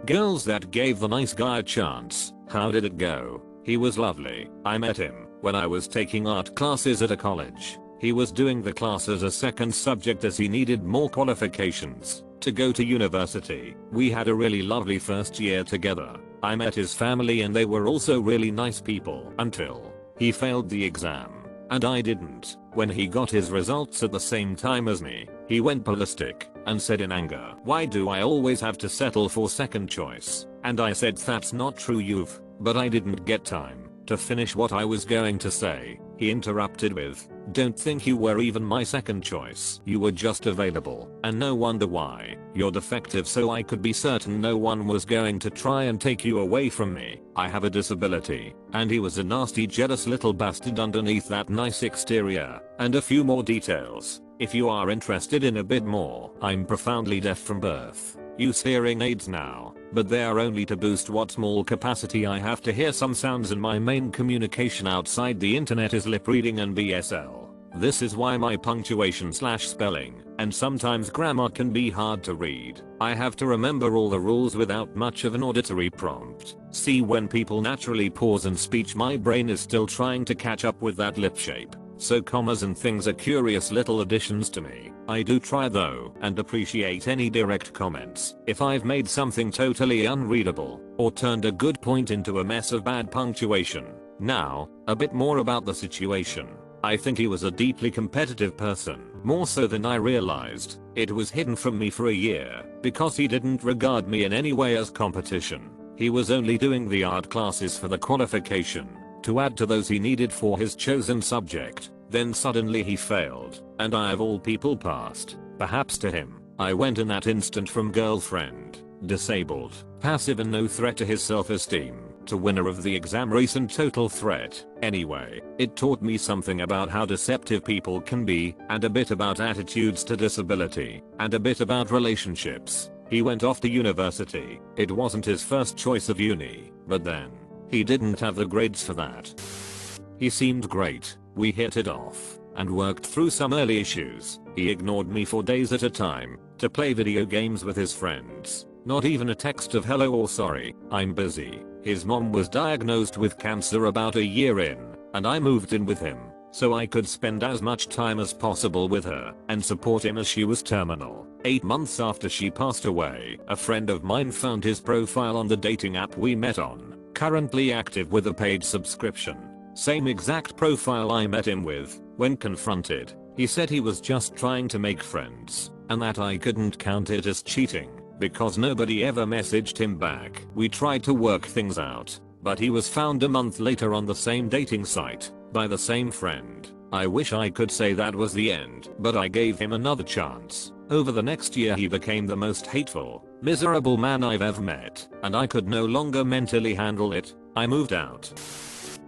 Girls that gave the nice guy a chance. How did it go? He was lovely. I met him when I was taking art classes at a college. He was doing the class as a second subject as he needed more qualifications to go to university. We had a really lovely first year together. I met his family and they were also really nice people until he failed the exam. And I didn't. When he got his results at the same time as me, he went ballistic and said in anger, "Why do I always have to settle for second choice?" And I said, "That's not true, you've." But I didn't get time to finish what I was going to say. He interrupted with, "Don't think you were even my second choice. You were just available. And no wonder why. You're defective, so I could be certain no one was going to try and take you away from me. I have a disability." And he was a nasty, jealous little bastard underneath that nice exterior. And a few more details, if you are interested in a bit more. I'm profoundly deaf from birth. Use hearing aids now, but they are only to boost what small capacity I have to hear some sounds, and my main communication outside the internet is lip reading and BSL. This is why my punctuation/spelling and sometimes grammar can be hard to read. I have to remember all the rules without much of an auditory prompt. See, when people naturally pause in speech, my brain is still trying to catch up with that lip shape. So commas and things are curious little additions to me. I do try though and appreciate any direct comments. If I've made something totally unreadable or turned a good point into a mess of bad punctuation. Now, a bit more about the situation. I think he was a deeply competitive person, more so than I realized. It was hidden from me for a year because he didn't regard me in any way as competition. He was only doing the art classes for the qualification to add to those he needed for his chosen subject. Then suddenly he failed, and I of all people passed. Perhaps to him, I went in that instant from girlfriend, disabled, passive and no threat to his self-esteem, to winner of the exam race and total threat. Anyway, it taught me something about how deceptive people can be, and a bit about attitudes to disability, and a bit about relationships. He went off to university. It wasn't his first choice of uni, but then he didn't have the grades for that. He seemed great. We hit it off and worked through some early issues. He ignored me for days at a time to play video games with his friends. Not even a text of hello or sorry, I'm busy. His mom was diagnosed with cancer about a year in, and I moved in with him so I could spend as much time as possible with her and support him as she was terminal. 8 months after she passed away, a friend of mine found his profile on the dating app we met on. Currently active with a paid subscription. Same exact profile I met him with. When confronted, he said he was just trying to make friends, and that I couldn't count it as cheating because nobody ever messaged him back. We tried to work things out, but he was found a month later on the same dating site by the same friend. I wish I could say that was the end, but I gave him another chance. Over the next year he became the most hateful, miserable man I've ever met, and I could no longer mentally handle it. I moved out.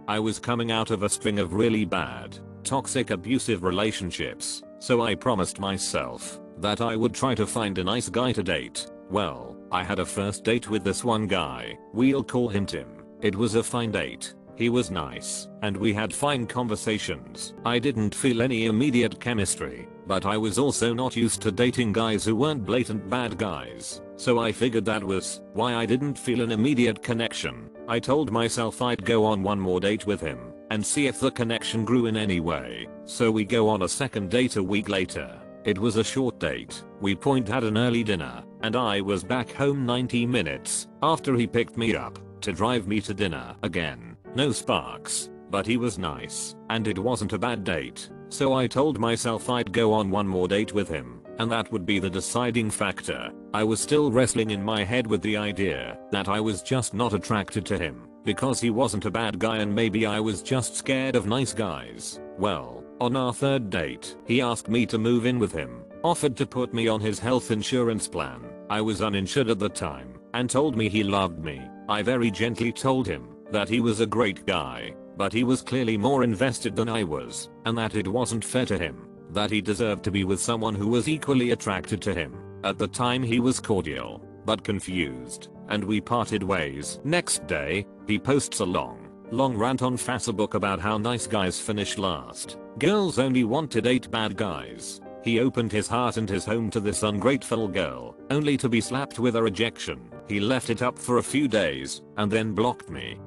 I was coming out of a string of really bad, toxic, abusive relationships, so I promised myself that I would try to find a nice guy to date. Well, I had a first date with this one guy. We'll call him Tim. It was a fine date. He was nice, and we had fine conversations. I didn't feel any immediate chemistry, but I was also not used to dating guys who weren't blatant bad guys, so I figured that was why I didn't feel an immediate connection. I told myself I'd go on one more date with him and see if the connection grew in any way. So we go on a second date a week later. It was a short date. We had an early dinner, and I was back home 90 minutes after he picked me up to drive me to dinner again. No sparks, but he was nice, and it wasn't a bad date. So I told myself I'd go on one more date with him, and that would be the deciding factor. I was still wrestling in my head with the idea that I was just not attracted to him because he wasn't a bad guy, and maybe I was just scared of nice guys. Well, on our third date, he asked me to move in with him, offered to put me on his health insurance plan. I was uninsured at the time, and told me he loved me. I very gently told him that he was a great guy, but he was clearly more invested than I was, and that it wasn't fair to him, that he deserved to be with someone who was equally attracted to him. At the time he was cordial, but confused, and we parted ways. Next day, he posts a long rant on Facebook about how nice guys finish last. Girls only want to date bad guys. He opened his heart and his home to this ungrateful girl, only to be slapped with a rejection. He left it up for a few days and then blocked me.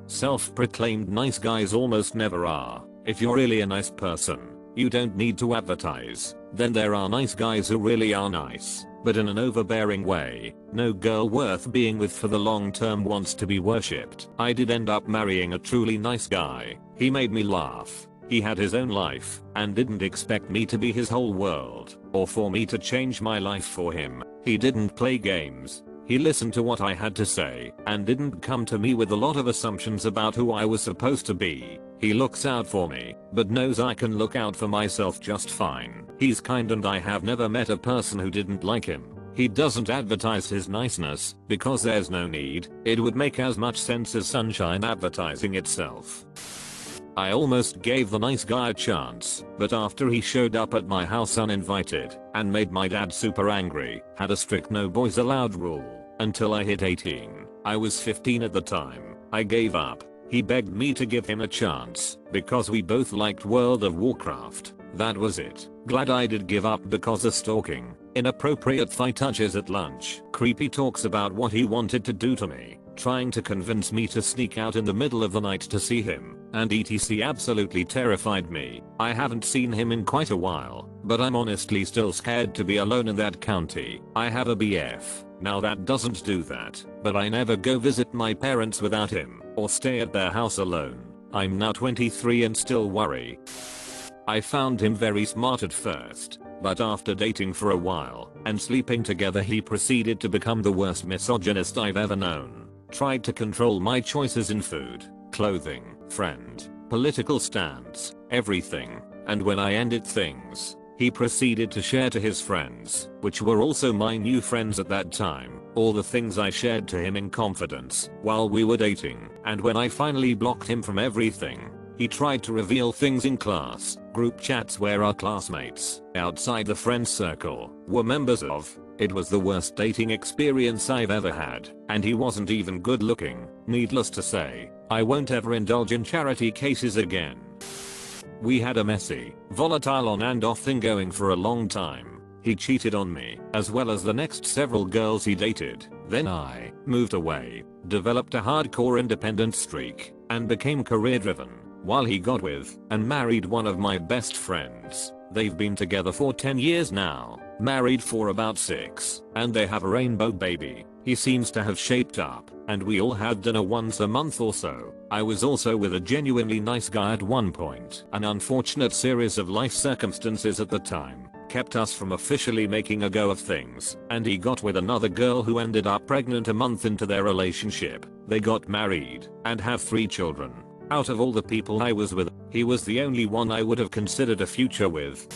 Self-proclaimed nice guys almost never are. If you're really a nice person, you don't need to advertise. Then there are nice guys who really are nice, but in an overbearing way. No girl worth being with for the long term wants to be worshipped. I did end up marrying a truly nice guy. He made me laugh. He had his own life and didn't expect me to be his whole world or for me to change my life for him. He didn't play games. He listened to what I had to say and didn't come to me with a lot of assumptions about who I was supposed to be. He looks out for me, but knows I can look out for myself just fine. He's kind and I have never met a person who didn't like him. He doesn't advertise his niceness because there's no need. It would make as much sense as sunshine advertising itself. I almost gave the nice guy a chance, but after he showed up at my house uninvited and made my dad super angry, had a strict no boys allowed rule until I hit 18. I was 15 at the time. I gave up. He begged me to give him a chance because we both liked World of Warcraft. That was it. Glad I did give up because of stalking, inappropriate thigh touches at lunch, creepy talks about what he wanted to do to me, trying to convince me to sneak out in the middle of the night to see him, and etc. absolutely terrified me. I haven't seen him in quite a while, but I'm honestly still scared to be alone in that county. I have a BF. Now that doesn't do that, but I never go visit my parents without him or stay at their house alone. I'm now 23 and still worry. I found him very smart at first, but after dating for a while and sleeping together he proceeded to become the worst misogynist I've ever known. Tried to control my choices in food, clothing, friend, political stance, everything, and when I ended things, he proceeded to share to his friends, which were also my new friends at that time, all the things I shared to him in confidence while we were dating. And when I finally blocked him from everything, he tried to reveal things in class, group chats where our classmates, outside the friend circle, were members of. It was the worst dating experience I've ever had, and he wasn't even good looking. Needless to say, I won't ever indulge in charity cases again. We had a messy, volatile on and off thing going for a long time. He cheated on me, as well as the next several girls he dated. Then I moved away, developed a hardcore independent streak, and became career driven, while he got with and married one of my best friends. They've been together for 10 years now, married for about 6, and they have a rainbow baby. He seems to have shaped up, and we all had dinner once a month or so. I was also with a genuinely nice guy at one point. An unfortunate series of life circumstances at the time kept us from officially making a go of things, and he got with another girl who ended up pregnant a month into their relationship. They got married and have 3 children. Out of all the people I was with, he was the only one I would have considered a future with.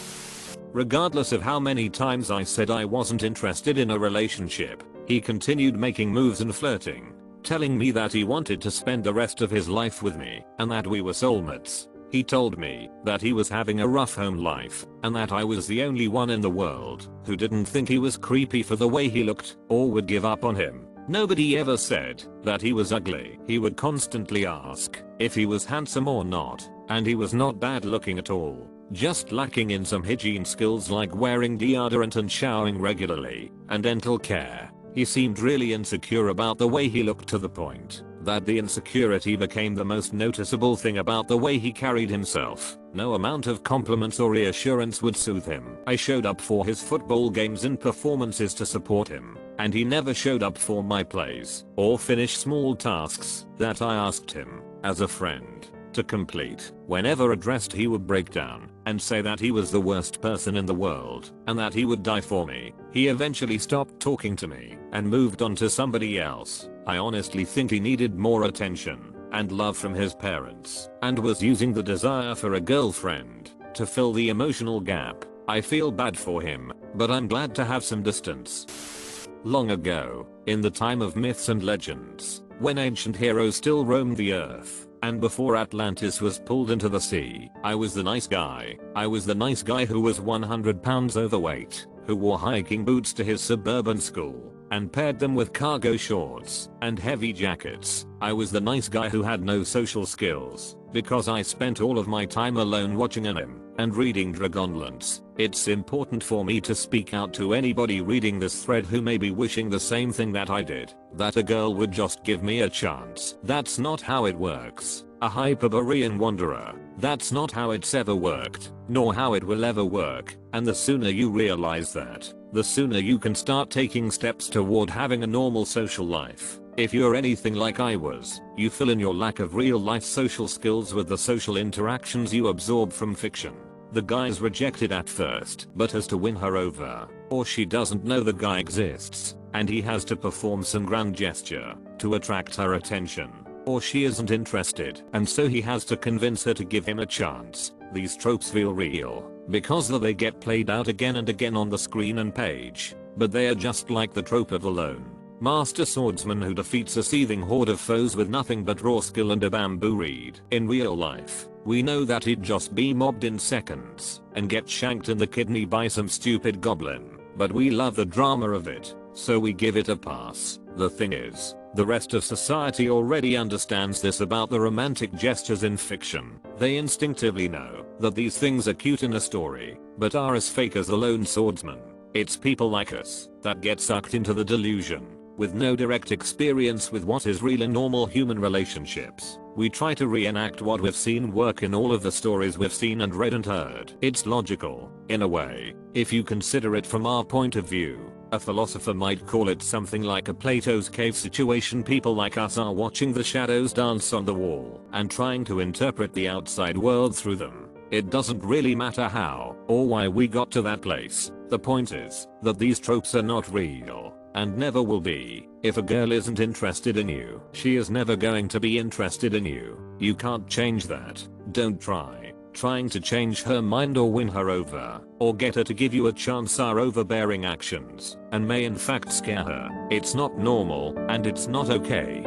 Regardless of how many times I said I wasn't interested in a relationship, he continued making moves and flirting, telling me that he wanted to spend the rest of his life with me and that we were soulmates. He told me that he was having a rough home life and that I was the only one in the world who didn't think he was creepy for the way he looked or would give up on him. Nobody ever said that he was ugly. He would constantly ask if he was handsome or not, and he was not bad looking at all, just lacking in some hygiene skills like wearing deodorant and showering regularly, and dental care. He seemed really insecure about the way he looked, to the point that the insecurity became the most noticeable thing about the way he carried himself. No amount of compliments or reassurance would soothe him. I showed up for his football games and performances to support him, and he never showed up for my plays or finish small tasks that I asked him, as a friend, to complete. Whenever addressed, he would break down and say that he was the worst person in the world and that he would die for me. He eventually stopped talking to me and moved on to somebody else. I honestly think he needed more attention and love from his parents and was using the desire for a girlfriend to fill the emotional gap. I feel bad for him, but I'm glad to have some distance. Long ago, in the time of myths and legends, when ancient heroes still roamed the earth, and before Atlantis was pulled into the sea, I was the nice guy. I was the nice guy who was 100 pounds overweight, who wore hiking boots to his suburban school, and paired them with cargo shorts and heavy jackets. I was the nice guy who had no social skills because I spent all of my time alone watching anime and reading Dragonlance. It's important for me to speak out to anybody reading this thread who may be wishing the same thing that I did, that a girl would just give me a chance. That's not how it works. A Hyperborean wanderer. That's not how it's ever worked, nor how it will ever work, and the sooner you realize that, the sooner you can start taking steps toward having a normal social life. If you're anything like I was, you fill in your lack of real life social skills with the social interactions you absorb from fiction. The guy's rejected at first, but has to win her over, or she doesn't know the guy exists, and he has to perform some grand gesture to attract her attention. Or she isn't interested, and so he has to convince her to give him a chance. These tropes feel real because they get played out again and again on the screen and page, but they are just like the trope of the lone master swordsman who defeats a seething horde of foes with nothing but raw skill and a bamboo reed. In real life, we know that he'd just be mobbed in seconds and get shanked in the kidney by some stupid goblin, but we love the drama of it, so we give it a pass. The thing is, the rest of society already understands this about the romantic gestures in fiction. They instinctively know that these things are cute in a story, but are as fake as the lone swordsman. It's people like us that get sucked into the delusion, with no direct experience with what is real in normal human relationships. We try to reenact what we've seen work in all of the stories we've seen and read and heard. It's logical, in a way, if you consider it from our point of view. A philosopher might call it something like a Plato's cave situation. People like us are watching the shadows dance on the wall and trying to interpret the outside world through them. It doesn't really matter how or why we got to that place. The point is that these tropes are not real and never will be. If a girl isn't interested in you, she is never going to be interested in you. You can't change that. Don't try. Trying to change her mind or win her over, or get her to give you a chance are overbearing actions, and may in fact scare her. It's not normal, and it's not okay.